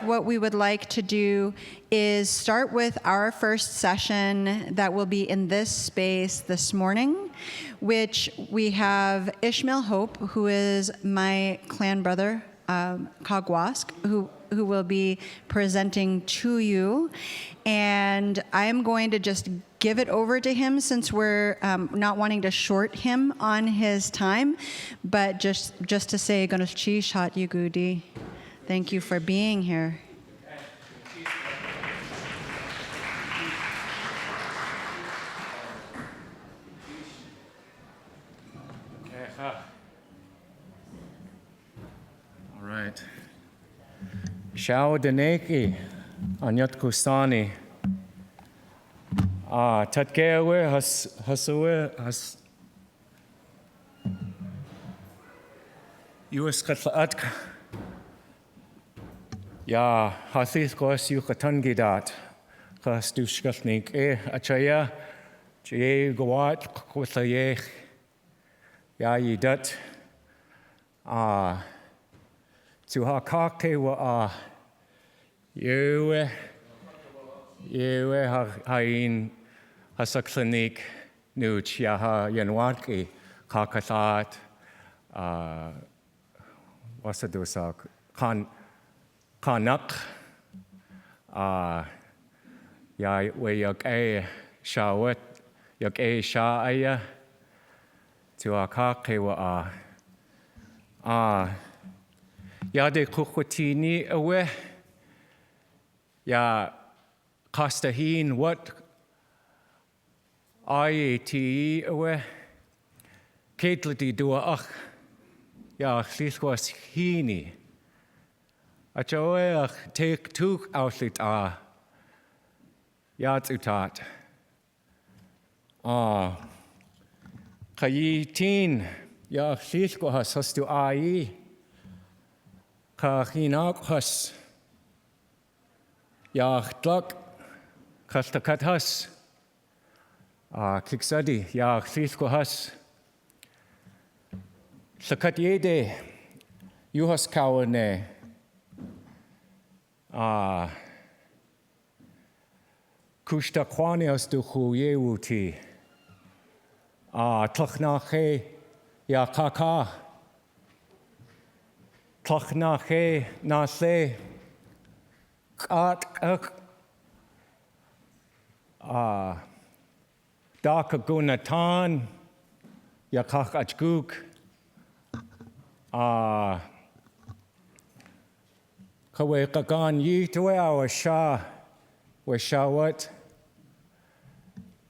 what we would like to do is start with our first session that will be in this space this morning, which we have Ishmael Hope, who is my clan brother, Khaagwáask, who will be presenting to you. And I'm going to just give it over to him since we're not wanting to short him on his time, but just to say, Yugudi, thank you for being here. All right. Shaudaneki anyat kusani. Tatkewe hasue has Yuskatlaat. Ja, hathith kos yukatangidat. Kastushkatnik achaya. Jay Gawat Kwatlayech. Ya yidat. Tuhakake wa Yewe hain hasaksanik nuch yaha yanwatki kakathat wasadusak kanak ya we yak shawet yak shaaya tuhakake wa Yade kukwatini awe ya kastahin what IAT awe Kaitlati dua ach ya chliswas hini achawe ach take tuk outlet yat utat kayitin ya chliswas hastu ai Khaaghinaghas Yachtlak Khastakathas Kiksadi Yachthithkohas Sakatyede Xhaastánch Kushtakwanias duchu yewuti Tlachnache Yakaka Tlachnache nase Khaagwáask Dakagunatan Yakhaagwáask Khawekagan yitwe awasha washawat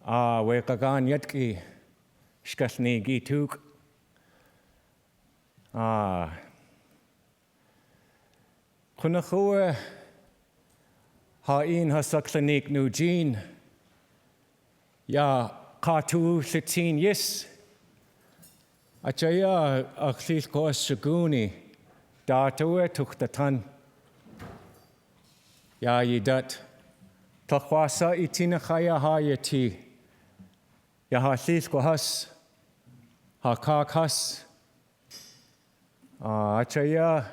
wekagan yatki shkasni gituk Kunachua hain hasaksanik nujin ya katu sitin yes achaya akhlis kos shaguni datue tuktatan ya yidat takhwasa itina khaya hayati ya haslis kohas hakakhas achaya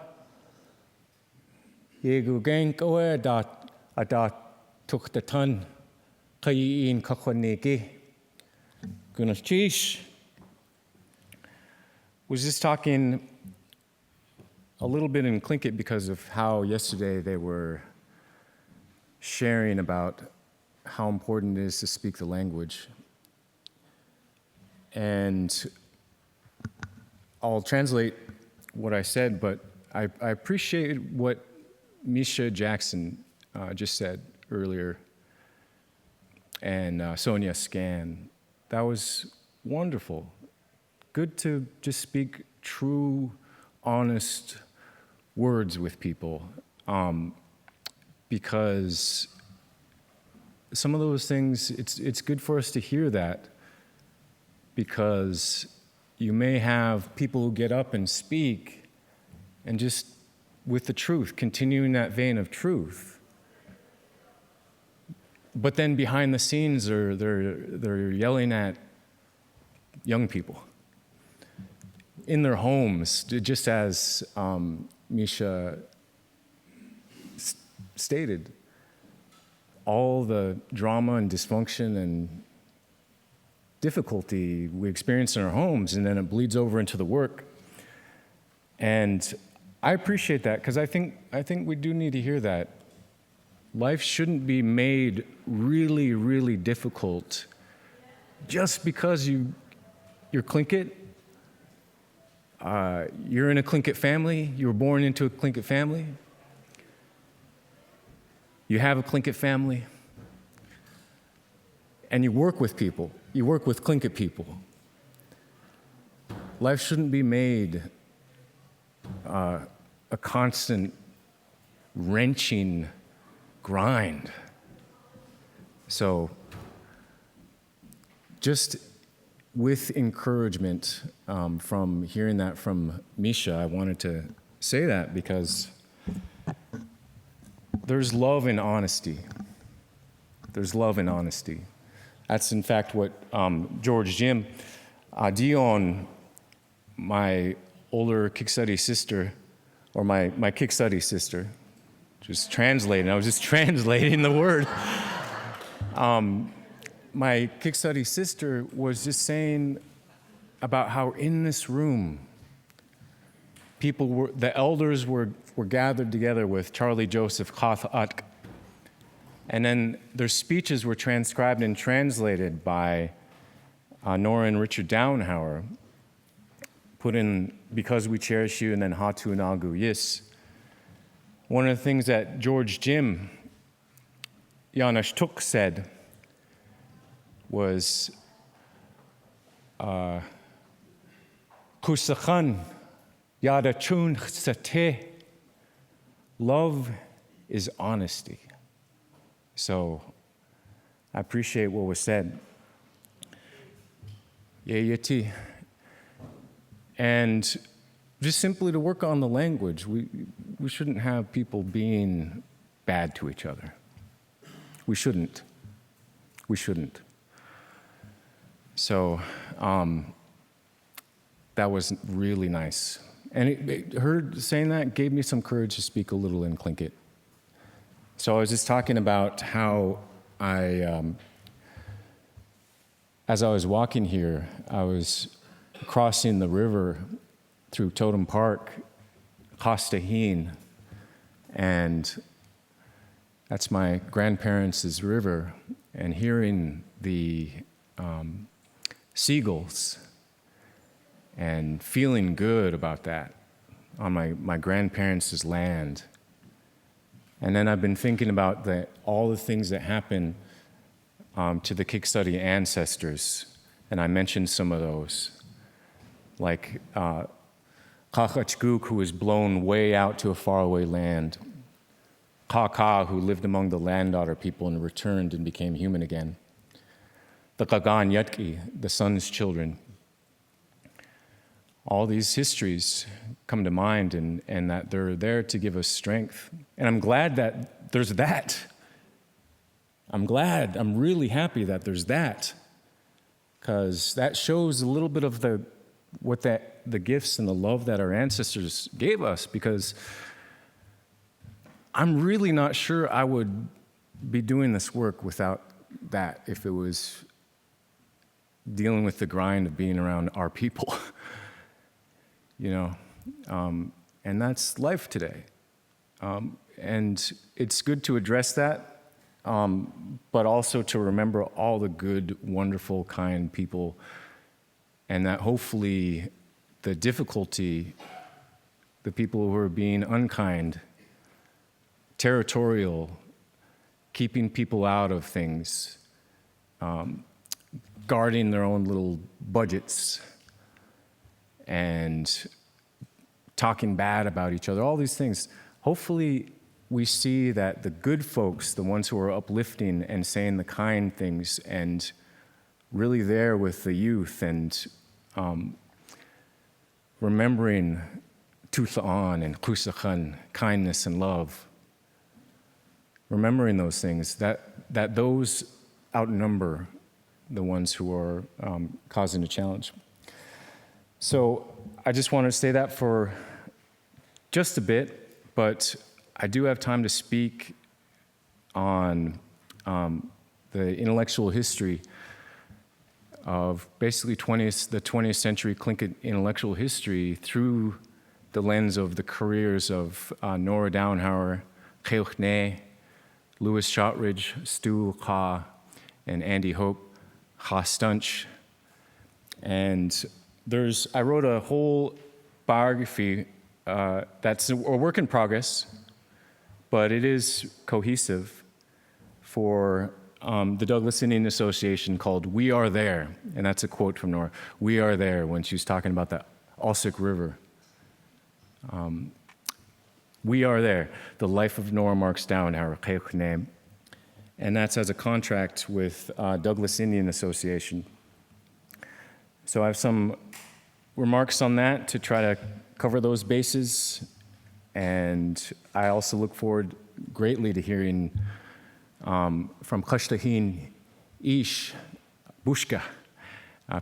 Yegu genkoe adat tuktatan kayin Kheixwnéi Gunaschish was just talking a little bit in Tlingit because of how yesterday they were sharing about how important it is to speak the language. And I'll translate what I said, but I appreciate what Misha Jackson just said earlier, and Sonia Scan. That was wonderful. Good to just speak true, honest words with people, because some of those things, it's good for us to hear that, because you may have people who get up and speak and just with the truth, continuing that vein of truth. But then behind the scenes, they're yelling at young people in their homes, just as Misha stated, all the drama and dysfunction and difficulty we experience in our homes, and then it bleeds over into the work. And I appreciate that, because I think we do need to hear that. Life shouldn't be made really, really difficult just because you're Tlingit. You're in a Tlingit family. You were born into a Tlingit family. You have a Tlingit family. And you work with people. You work with Tlingit people. Life shouldn't be made a constant wrenching grind. So just with encouragement from hearing that from Misha, I wanted to say that because there's love in honesty. There's love in honesty. That's in fact what George Jim, Dion, my older Kheixwnéi sister, or my Kheixwnéi sister, just translating. I was just translating the word. My Kheixwnéi sister was just saying about how in this room, the elders were gathered together with Charlie Joseph Khaagwáask, and then their speeches were transcribed and translated by Nora and Richard Dauenhauer, put in Because We Cherish You, and then Hatu Nagu Yis. One of the things that George Jim Stuwuk said was, Kusachan yada chun sate. Love is honesty. So I appreciate what was said. Yeti. And just simply to work on the language. We shouldn't have people being bad to each other. We shouldn't. We shouldn't. So that was really nice. And her saying that gave me some courage to speak a little in Tlingit. So I was just talking about how as I was walking here, I was crossing the river through Totem Park, Xhaastánch, and that's my grandparents' river, and hearing the seagulls and feeling good about that on my grandparents' land. And then I've been thinking about all the things that happen to the Kheixwnéi ancestors, and I mentioned some of those, like Khaagsuk, who was blown way out to a faraway land, Khaakwáask, who lived among the land-daughter people and returned and became human again, the Khaagwáask, the sun's children. All these histories come to mind, and that they're there to give us strength. And I'm glad that there's that. I'm really happy that there's that, because that shows a little bit of the gifts and the love that our ancestors gave us, because I'm really not sure I would be doing this work without that, if it was dealing with the grind of being around our people. And that's life today. And it's good to address that, but also to remember all the good, wonderful, kind people, and that hopefully the difficulty, the people who are being unkind, territorial, keeping people out of things, guarding their own little budgets, and talking bad about each other, all these things. Hopefully we see that the good folks, the ones who are uplifting and saying the kind things and really there with the youth and remembering Tutha'an and Kusachan, kindness and love, remembering those things, that those outnumber the ones who are causing a challenge. So I just wanted to say that for just a bit, but I do have time to speak on the intellectual history of basically the 20th century Tlingit intellectual history through the lens of the careers of Nora Dauenhauer, Kheixwnéi, Louis Shotridge, Stuwukhaa, and Andy Hope, Xhaastánch. And I wrote a whole biography that's a work in progress, but it is cohesive for the Douglas Indian Association called We Are There. And that's a quote from Nora. We are there when she was talking about the Osik River. We are there, the life of Nora Marks Dauenhauer, Kheixwnéi. And that's as a contract with Douglas Indian Association. So I have some remarks on that to try to cover those bases. And I also look forward greatly to hearing from Eixwnéi Ish Bushka,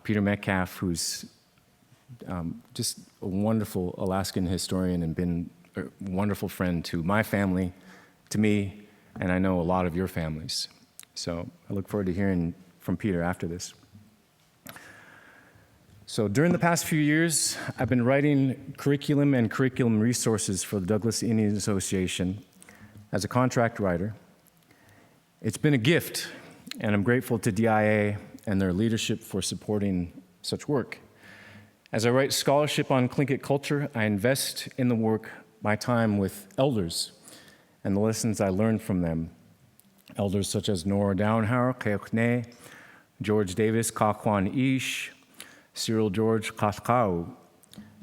Peter Metcalf, who's just a wonderful Alaskan historian and been a wonderful friend to my family, to me, and I know a lot of your families. So I look forward to hearing from Peter after this. So during the past few years, I've been writing curriculum and curriculum resources for the Douglas Indian Association as a contract writer. It's been a gift, and I'm grateful to DIA and their leadership for supporting such work. As I write scholarship on Tlingit culture, I invest in the work my time with elders and the lessons I learned from them. Elders such as Nora Dauenhauer, Kheixwnéi, George Davis, Khaagwáask, Cyril George Khaaskau,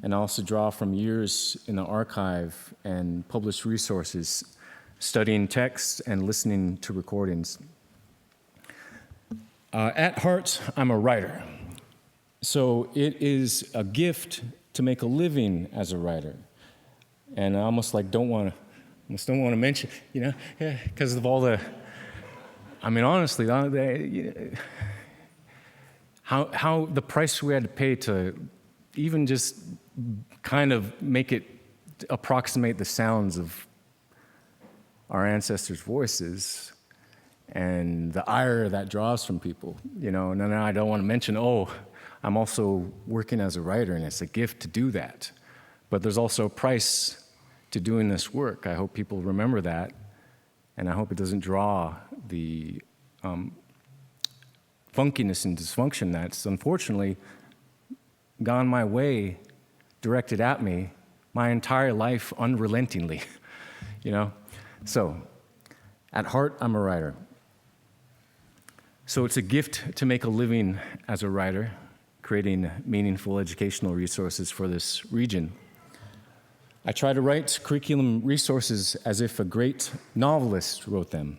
and I also draw from years in the archive and published resources, studying texts and listening to recordings. At heart, I'm a writer. So it is a gift to make a living as a writer. And I almost don't want to mention, because of all the, honestly, how the price we had to pay to even just kind of make it approximate the sounds of our ancestors' voices and the ire that draws from people, and then I don't want to mention, I'm also working as a writer, and it's a gift to do that. But there's also a price to doing this work. I hope people remember that, and I hope it doesn't draw the funkiness and dysfunction that's unfortunately gone my way, directed at me, my entire life unrelentingly, So, at heart, I'm a writer. So it's a gift to make a living as a writer, creating meaningful educational resources for this region. I try to write curriculum resources as if a great novelist wrote them.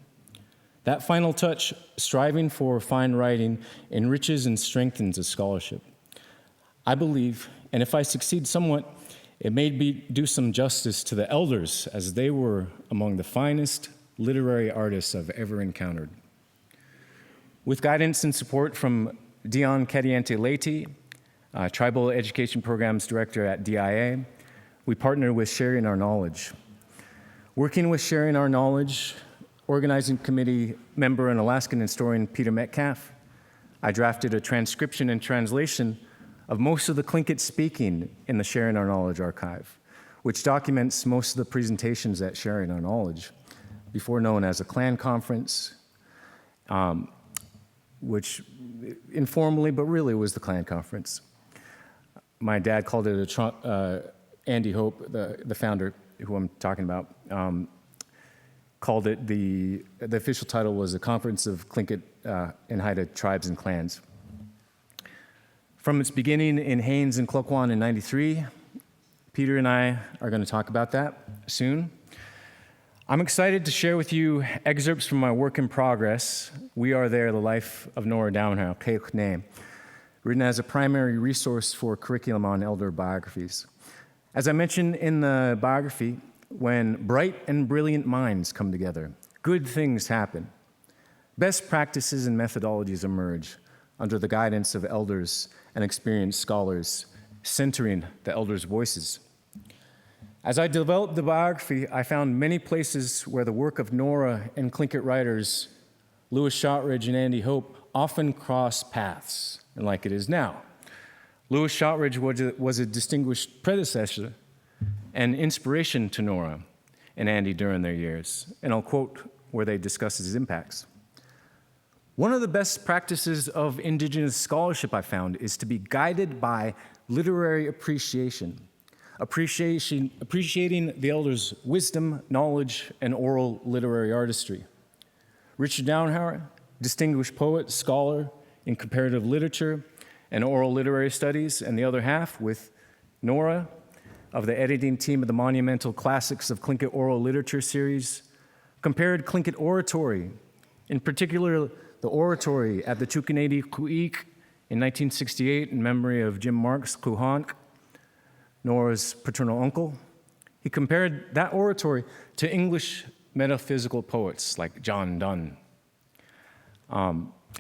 That final touch, striving for fine writing, enriches and strengthens a scholarship. I believe, and if I succeed somewhat, it may do some justice to the elders, as they were among the finest literary artists I've ever encountered. With guidance and support from Dion Kadiente-Leite, Tribal Education Programs Director at DIA, we partner with Sharing Our Knowledge. Working with Sharing Our Knowledge, organizing committee member and Alaskan historian Peter Metcalf, I drafted a transcription and translation of most of the Tlingit speaking in the Sharing Our Knowledge archive, which documents most of the presentations at Sharing Our Knowledge, before known as a clan conference, which informally, but really was the clan conference. My dad called it Andy Hope, the founder, who I'm talking about, called it the official title was a Conference of Tlingit and Haida Tribes and Clans. From its beginning in Haines and Klukwan in '93, Peter and I are going to talk about that soon. I'm excited to share with you excerpts from my work in progress, We Are There, the Life of Nora Dauenhauer, Kheixwnéi, written as a primary resource for curriculum on elder biographies. As I mentioned in the biography, when bright and brilliant minds come together, good things happen. Best practices and methodologies emerge under the guidance of elders and experienced scholars, centering the elders' voices. As I developed the biography, I found many places where the work of Nora and Tlingit writers, Lewis Shotridge and Andy Hope, often cross paths, and like it is now. Lewis Shotridge was a distinguished predecessor and inspiration to Nora and Andy during their years, and I'll quote where they discuss his impacts. One of the best practices of Indigenous scholarship I found is to be guided by literary appreciating the elders' wisdom, knowledge, and oral literary artistry. Richard Dauenhauer, distinguished poet, scholar in comparative literature and oral literary studies, and the other half with Nora of the editing team of the monumental Classics of Tlingit Oral Literature series, compared Tlingit oratory, in particular the oratory at the Tukanadi Kuik in 1968 in memory of Jim Marks Khūānk, Nora's paternal uncle. He compared that oratory to English metaphysical poets like John Donne.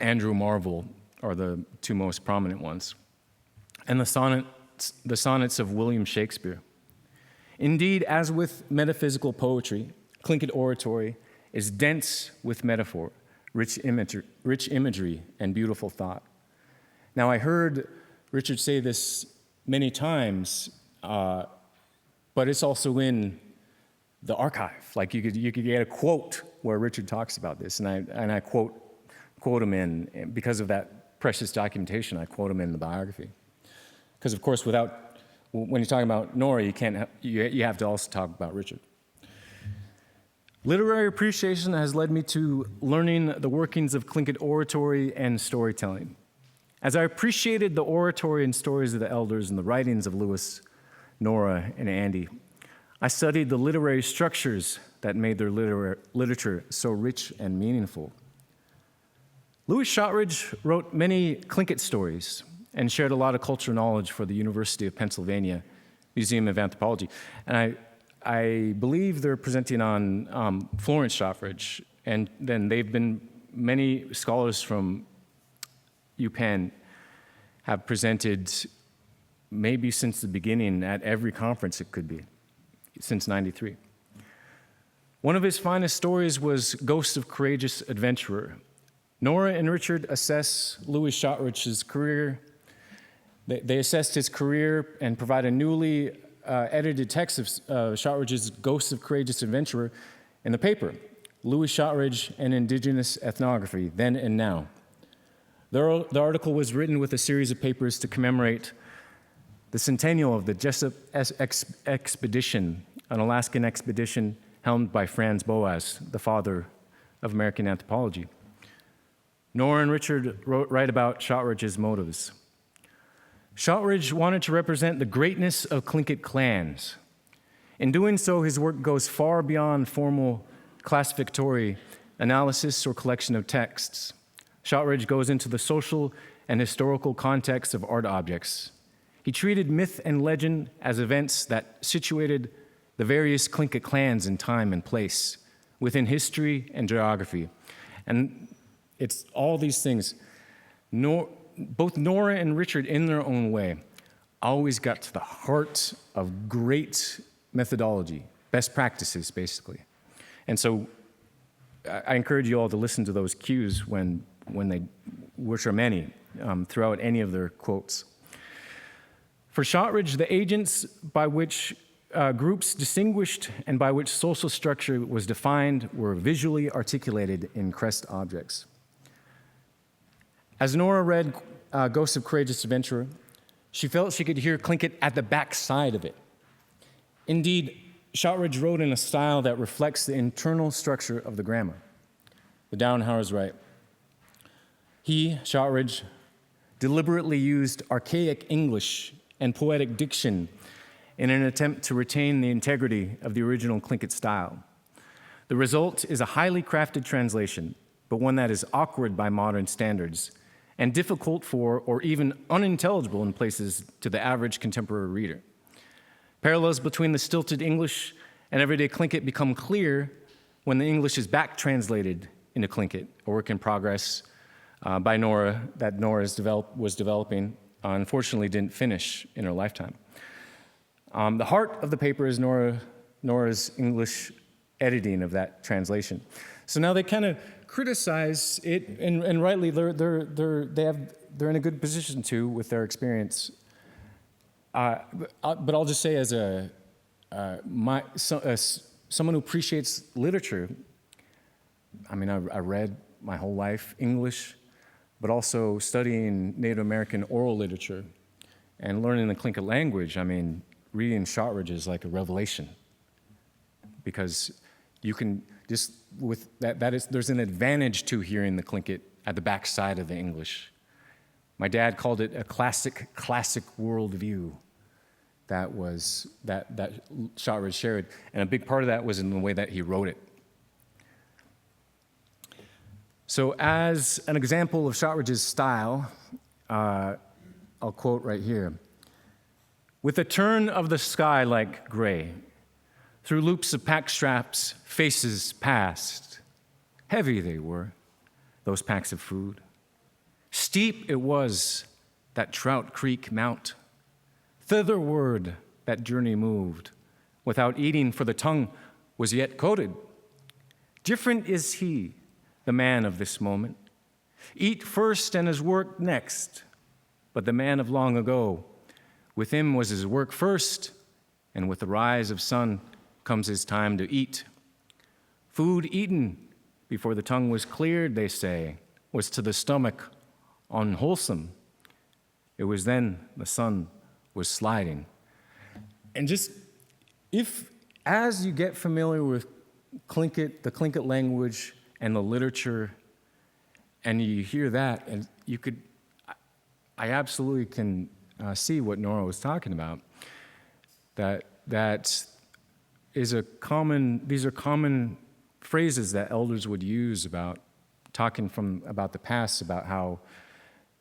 Andrew Marvell are the two most prominent ones, and the sonnets of William Shakespeare. Indeed, as with metaphysical poetry, Tlingit oratory is dense with metaphor, rich imagery, and beautiful thought. Now, I heard Richard say this many times, but it's also in the archive. Like you could get a quote where Richard talks about this, and I quote him in, because of that precious documentation, I quote him in the biography. Because of course, when you're talking about Nora, you have to also talk about Richard. Literary appreciation has led me to learning the workings of Tlingit oratory and storytelling. As I appreciated the oratory and stories of the elders and the writings of Lewis, Nora, and Andy, I studied the literary structures that made their literature so rich and meaningful. Lewis Shotridge wrote many Tlingit stories and shared a lot of cultural knowledge for the University of Pennsylvania Museum of Anthropology. And I believe they're presenting on Florence Shotridge, and then many scholars from UPenn have presented maybe since the beginning at every conference it could be, since '93. One of his finest stories was Ghosts of Courageous Adventurer. Nora and Richard assess Lewis Shotridge's career. They assessed his career and provide a newly edited text of Shotridge's Ghosts of Courageous Adventurer in the paper, Lewis Shotridge and Indigenous Ethnography, Then and Now. The article was written with a series of papers to commemorate the centennial of the Jesup expedition, an Alaskan expedition helmed by Franz Boas, the father of American anthropology. Nora and Richard write about Shotridge's motives. Shotridge wanted to represent the greatness of Tlingit clans. In doing so, his work goes far beyond formal classificatory analysis or collection of texts. Shotridge goes into the social and historical context of art objects. He treated myth and legend as events that situated the various Tlingit clans in time and place, within history and geography. And it's all these things. Both Nora and Richard, in their own way, always got to the heart of great methodology, best practices, basically. And so I encourage you all to listen to those cues which are many, throughout any of their quotes. For Shotridge, the agents by which groups distinguished and by which social structure was defined were visually articulated in crest objects. As Nora read Ghosts of Courageous Adventurer, she felt she could hear Tlingit at the backside of it. Indeed, Shotridge wrote in a style that reflects the internal structure of the grammar. The Dauenhauers write, he, Shotridge, deliberately used archaic English and poetic diction in an attempt to retain the integrity of the original Tlingit style. The result is a highly crafted translation, but one that is awkward by modern standards and difficult for or even unintelligible in places to the average contemporary reader. Parallels between the stilted English and everyday Tlingit become clear when the English is back translated into Tlingit, a work in progress by Nora that Nora was developing, unfortunately didn't finish in her lifetime. The heart of the paper is Nora's English editing of that translation. So now they kind of criticize it, and rightly, they're in a good position to with their experience. But I'll just say, as someone who appreciates literature, I mean, I read my whole life English, but also studying Native American oral literature and learning the Tlingit language. I mean, reading Shotridge is like a revelation, because you can just with there's an advantage to hearing the Tlingit at the backside of the English. My dad called it a classic worldview that Shotridge shared, and a big part of that was in the way that he wrote it. So as an example of Shotridge's style, I'll quote right here. With a turn of the sky like gray, through loops of pack straps, faces passed. Heavy they were, those packs of food. Steep it was, that Trout Creek mount. Thitherward that journey moved, without eating, for the tongue was yet coated. Different is he, the man of this moment. Eat first and his work next. But the man of long ago, with him was his work first, and with the rise of sun comes his time to eat. Food eaten before the tongue was cleared, they say, was to the stomach unwholesome. It was then the sun was sliding. And just, as you get familiar with Tlingit, the Tlingit language and the literature, and you hear that, and I absolutely can see what Nora was talking about. These are common phrases that elders would use about talking about the past, about how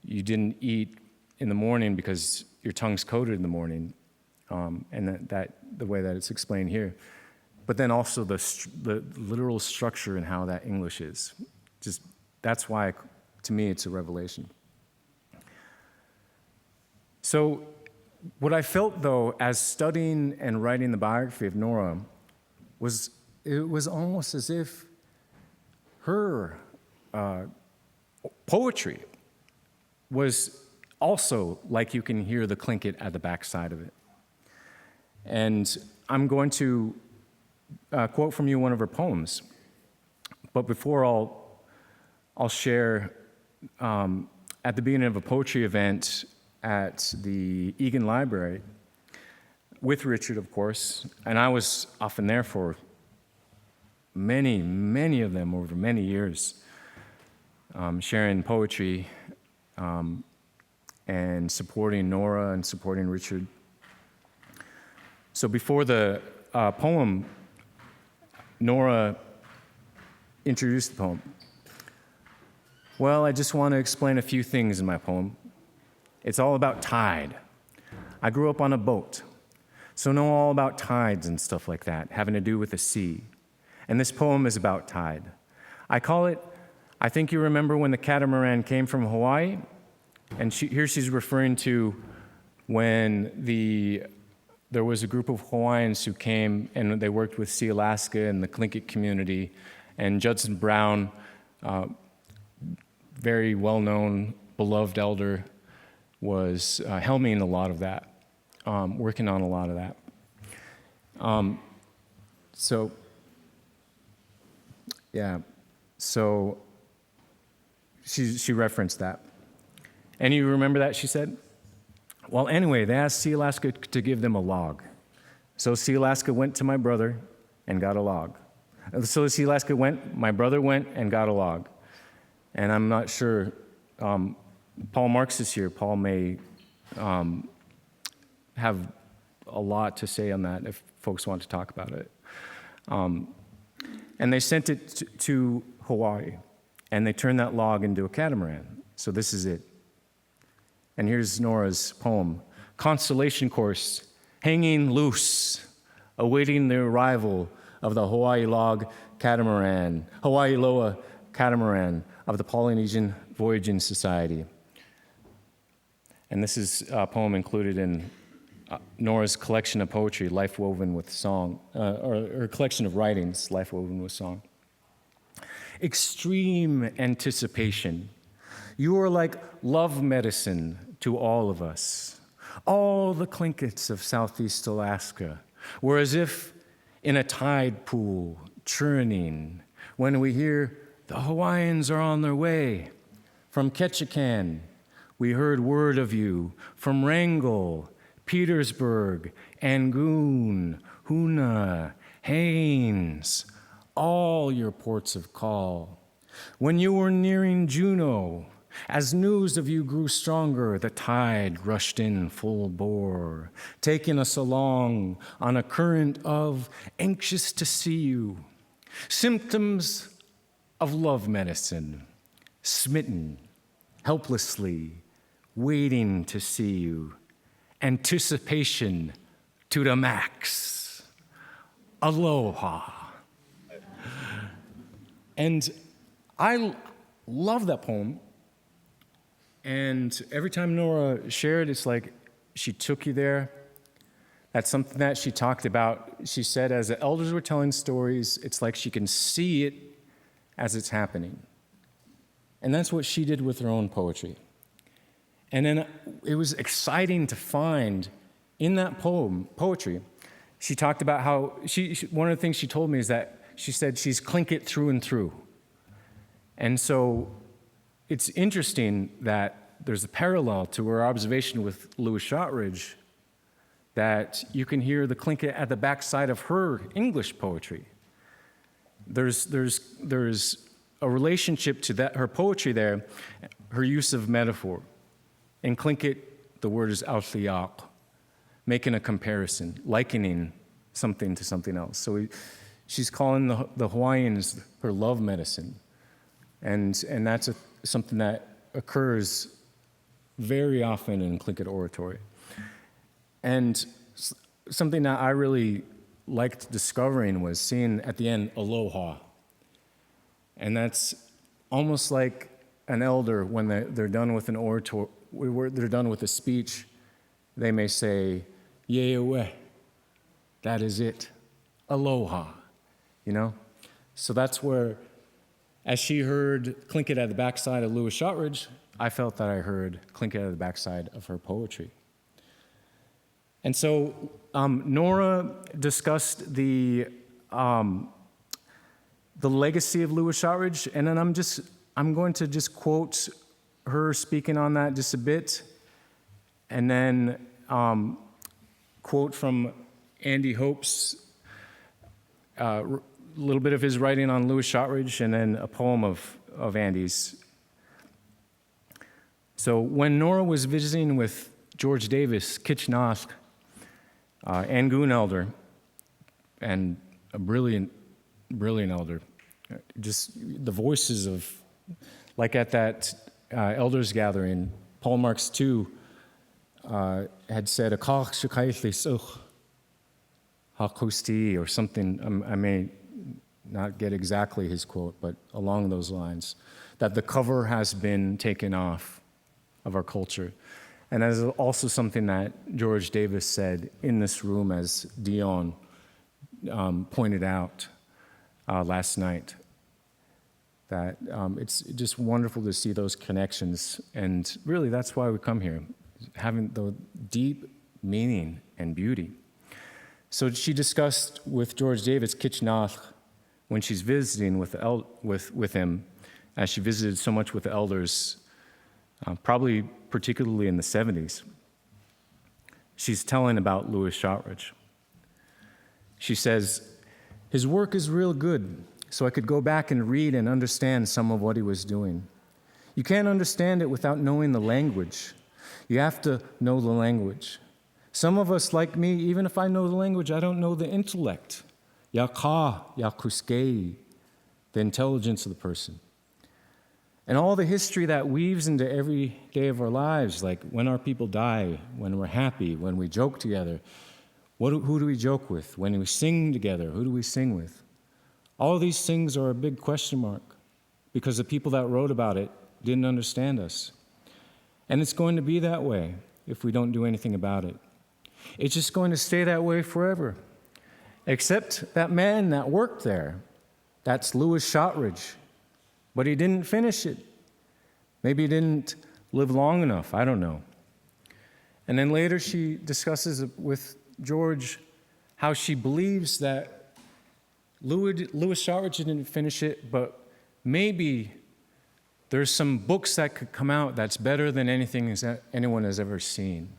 you didn't eat in the morning because your tongue's coated in the morning, and that the way that it's explained here. But then also the literal structure and how that English is. Just that's why, to me, it's a revelation. So what I felt, though, as studying and writing the biography of Nora was almost as if her poetry was also like you can hear the Tlingit at the backside of it. And I'm going to quote from you one of her poems. But before I'll share, at the beginning of a poetry event at the Egan Library, with Richard, of course, and I was often there for many of them over many years, sharing poetry and supporting Nora and supporting Richard. So before the poem, Nora introduced the poem. Well, I just want to explain a few things in my poem. It's all about tide. I grew up on a boat, so know all about tides and stuff like that, having to do with the sea. And this poem is about tide. I call it, I think you remember when the catamaran came from Hawaii, and here she's referring to when there was a group of Hawaiians who came and they worked with Sea Alaska and the Tlingit community, and Judson Brown, very well-known, beloved elder, was helming a lot of that, working on a lot of that. So she referenced that. And you remember that, she said? Well, anyway, they asked Sea Alaska to give them a log. So Sea Alaska went to my brother and got a log. So Sea Alaska went, my brother went and got a log. And I'm not sure, Paul Marks is here. Paul may have a lot to say on that if folks want to talk about it. And they sent it to Hawaii, and they turned that log into a catamaran. So this is it. And here's Nora's poem. Constellation course, hanging loose, awaiting the arrival of the Hawaii log catamaran, Hawaii Loa catamaran of the Polynesian Voyaging Society. And this is a poem included in Nora's collection of poetry, Life Woven with Song, or collection of writings, Life Woven with Song. Extreme anticipation. You are like love medicine to all of us. All the Tlinkits of Southeast Alaska were as if in a tide pool, churning, when we hear the Hawaiians are on their way. From Ketchikan, we heard word of you. From Wrangell, Petersburg, Angoon, Hoona, Haines, all your ports of call. When you were nearing Juneau, as news of you grew stronger, the tide rushed in full bore, taking us along on a current of anxious to see you. Symptoms of love medicine, smitten, helplessly, waiting to see you. Anticipation to the max. Aloha. And I love that poem. And every time Nora shared, it's like she took you there. That's something that she talked about. She said, as the elders were telling stories, it's like she can see it as it's happening. And that's what she did with her own poetry. And then it was exciting to find in that poetry, she talked about how, one of the things she told me is that she said she's Tlingit through and through. And so it's interesting that there's a parallel to her observation with Louis Shotridge, that you can hear the Tlingit at the backside of her English poetry. There's a relationship to that, her poetry there, her use of metaphor. In Tlingit, the word is aastánch, making a comparison, likening something to something else. So she's calling the Hawaiians her love medicine. And that's something that occurs very often in Tlingit oratory. And something that I really liked discovering was seeing at the end, aloha. And that's almost like an elder when they're done with an orator, they're done with a speech, they may say, eixwnéi, that is it, aloha, you know? So that's where, as she heard Tlingit at the backside of Louis Shotridge, I felt that I heard Tlingit at the backside of her poetry. And so Nora discussed the legacy of Louis Shotridge, and then I'm going to just quote her speaking on that just a bit, and then quote from Andy Hope's a little bit of his writing on Louis Shotridge, and then a poem of Andy's. So when Nora was visiting with George Davis, Kheixwnéi, Angoon elder, and a brilliant elder, just the voices of, like at that elders gathering, Paul Marx II had said, or something, I may not get exactly his quote, but along those lines, that the cover has been taken off of our culture. And that is also something that George Davis said in this room, as Dion pointed out last night, that it's just wonderful to see those connections. And really, that's why we come here, having the deep meaning and beauty. So she discussed with George Davis Kheixwnéi when she's visiting with him, as she visited so much with the elders, probably particularly in the 70s. She's telling about Louis Shotridge. She says, his work is real good, so I could go back and read and understand some of what he was doing. You can't understand it without knowing the language. You have to know the language. Some of us, like me, even if I know the language, I don't know the intellect. Yakuskei, the intelligence of the person. And all the history that weaves into every day of our lives, like when our people die, when we're happy, when we joke together. Who do we joke with? When we sing together, who do we sing with? All these things are a big question mark, because the people that wrote about it didn't understand us. And it's going to be that way if we don't do anything about it. It's just going to stay that way forever. Except that man that worked there, that's Lewis Shotridge. But he didn't finish it. Maybe he didn't live long enough, I don't know. And then later she discusses with George how she believes that Lewis Shotridge didn't finish it, but maybe there's some books that could come out that's better than anything anyone has ever seen.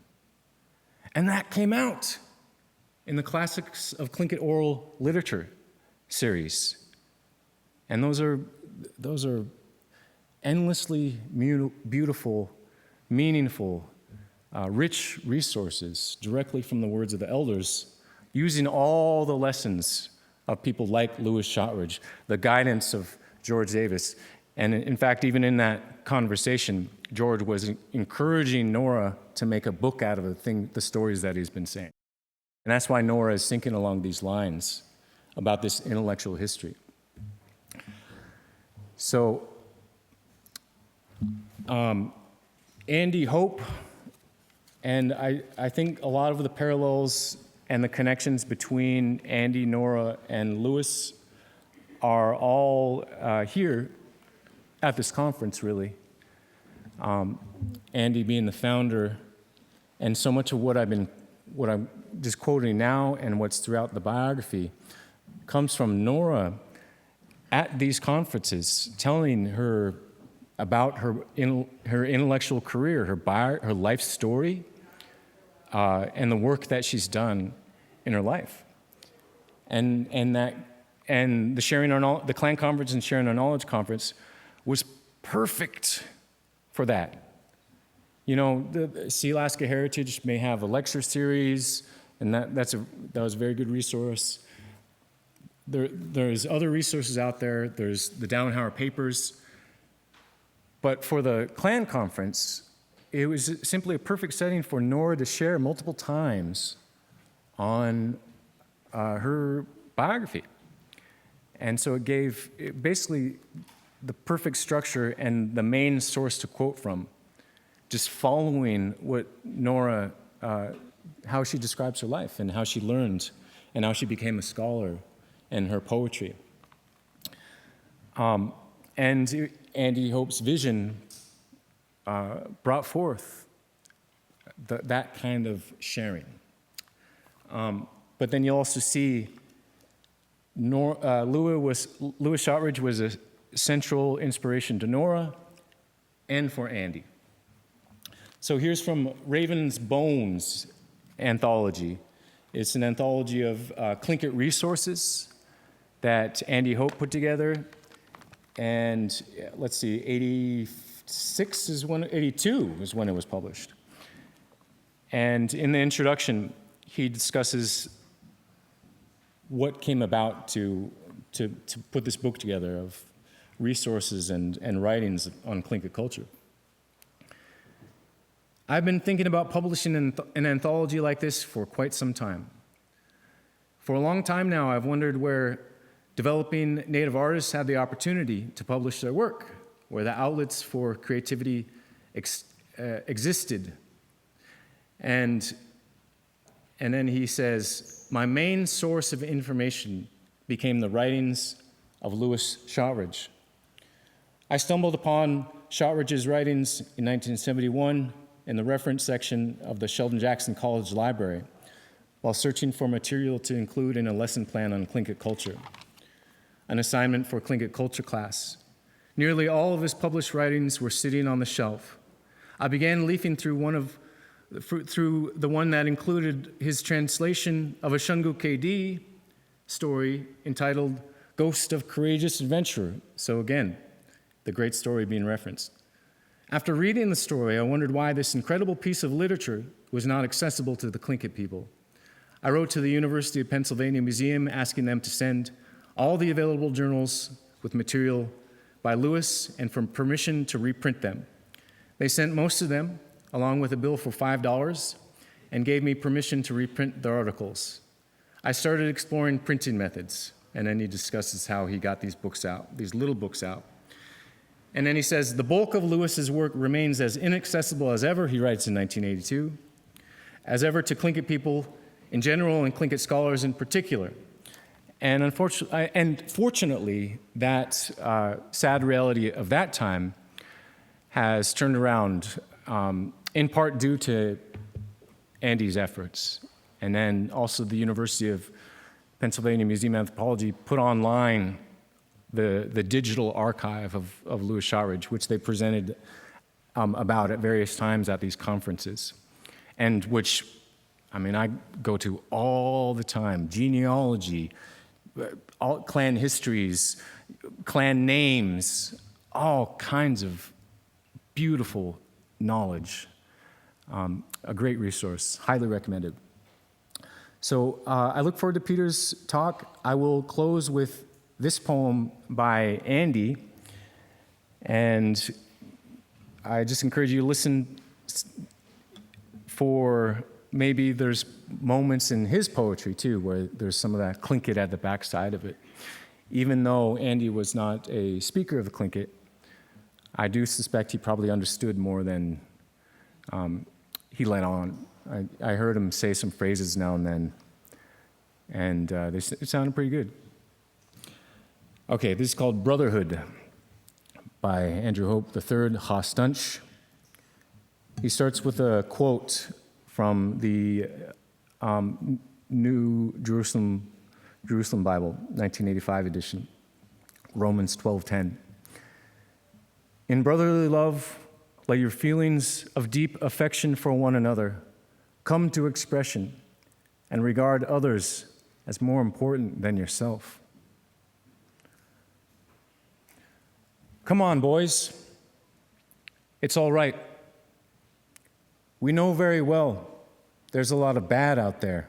And that came out in the Classics of Tlingit Oral Literature series. And those are endlessly beautiful, meaningful, rich resources directly from the words of the elders, using all the lessons of people like Lewis Shotridge, the guidance of George Davis. And in fact, even in that conversation, George was encouraging Nora to make a book out of the stories that he's been saying. And that's why Nora is thinking along these lines about this intellectual history. So, Andy Hope, and I think a lot of the parallels and the connections between Andy, Nora, and Lewis are all here at this conference, really. Andy being the founder, and so much of what I'm just quoting now and what's throughout the biography comes from Nora at these conferences, telling her about her intellectual career, her life story, and the work that she's done in her life, and the sharing the Clan Conference and Sharing Our Knowledge Conference was perfect for that. You know, the Alaska Heritage may have a lecture series, and that was a very good resource. There's other resources out there. There's the Dauenhauer papers. But for the Clan Conference, it was simply a perfect setting for Nora to share multiple times on her biography. And so it gave basically the perfect structure and the main source to quote from, just following what Nora, how she describes her life and how she learned and how she became a scholar in her poetry. And Andy Hope's vision brought forth that kind of sharing. But then you also see Lewis Shotridge was a central inspiration to Nora and for Andy. So here's from Raven's Bones anthology. It's an anthology of Tlingit resources that Andy Hope put together. And let's see, 82 is when it was published. And in the introduction, he discusses what came about to put this book together of resources and writings on Tlingit culture. I've been thinking about publishing an anthology like this for quite some time. For a long time now, I've wondered where developing Native artists have the opportunity to publish their work, where the outlets for creativity existed. And then he says, my main source of information became the writings of Lewis Shotridge. I stumbled upon Shotridge's writings in 1971 in the reference section of the Sheldon Jackson College Library while searching for material to include in a lesson plan on Tlingit culture, an assignment for Tlingit culture class. Nearly all of his published writings were sitting on the shelf. I began leafing through the one that included his translation of a Shungu KD story entitled Ghost of Courageous Adventurer. So again, the great story being referenced. After reading the story, I wondered why this incredible piece of literature was not accessible to the Tlingit people. I wrote to the University of Pennsylvania Museum asking them to send all the available journals with material by Lewis and for permission to reprint them. They sent most of them, along with a bill for $5, and gave me permission to reprint their articles. I started exploring printing methods, and then he discusses how he got these books out, these little books out. And then he says, the bulk of Lewis's work remains as inaccessible as ever, he writes in 1982. as ever to Tlingit people in general and Tlingit scholars in particular. And fortunately, that sad reality of that time has turned around, in part due to Andy's efforts. And then also the University of Pennsylvania Museum of Anthropology put online the digital archive of Louis Shotridge, which they presented about at various times at these conferences, and which, I mean, I go to all the time: genealogy, all clan histories, clan names, all kinds of beautiful knowledge. A great resource, highly recommended. So I look forward to Peter's talk. I will close with this poem by Andy, and I just encourage you to listen for maybe there's moments in his poetry too where there's some of that Tlingit at the backside of it. Even though Andy was not a speaker of the Tlingit, I do suspect he probably understood more than he let on. I heard him say some phrases now and then, and it sounded pretty good. Okay, this is called Brotherhood by Andrew Hope III, Xhaastánch. He starts with a quote from the New Jerusalem Bible, 1985 edition, Romans 12:10. In brotherly love, let your feelings of deep affection for one another come to expression, and regard others as more important than yourself. Come on, boys. It's all right. We know very well there's a lot of bad out there.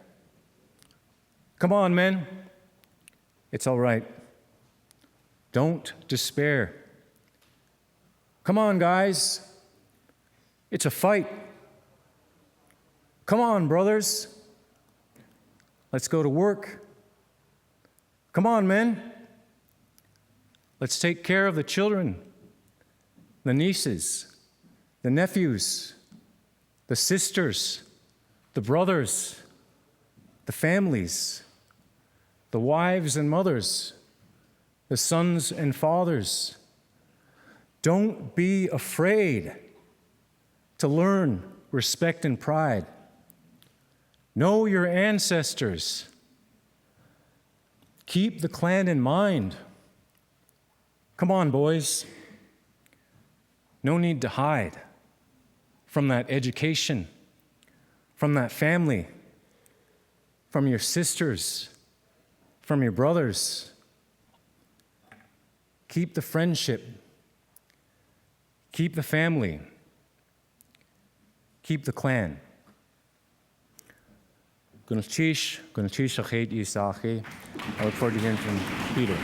Come on, men. It's all right. Don't despair. Come on, guys. It's a fight. Come on, brothers. Let's go to work. Come on, men. Let's take care of the children, the nieces, the nephews, the sisters, the brothers, the families, the wives and mothers, the sons and fathers. Don't be afraid to learn respect and pride. Know your ancestors. Keep the clan in mind. Come on, boys. No need to hide from that education, from that family, from your sisters, from your brothers. Keep the friendship. Keep the family. Keep the clan. I look forward to hearing from Peter.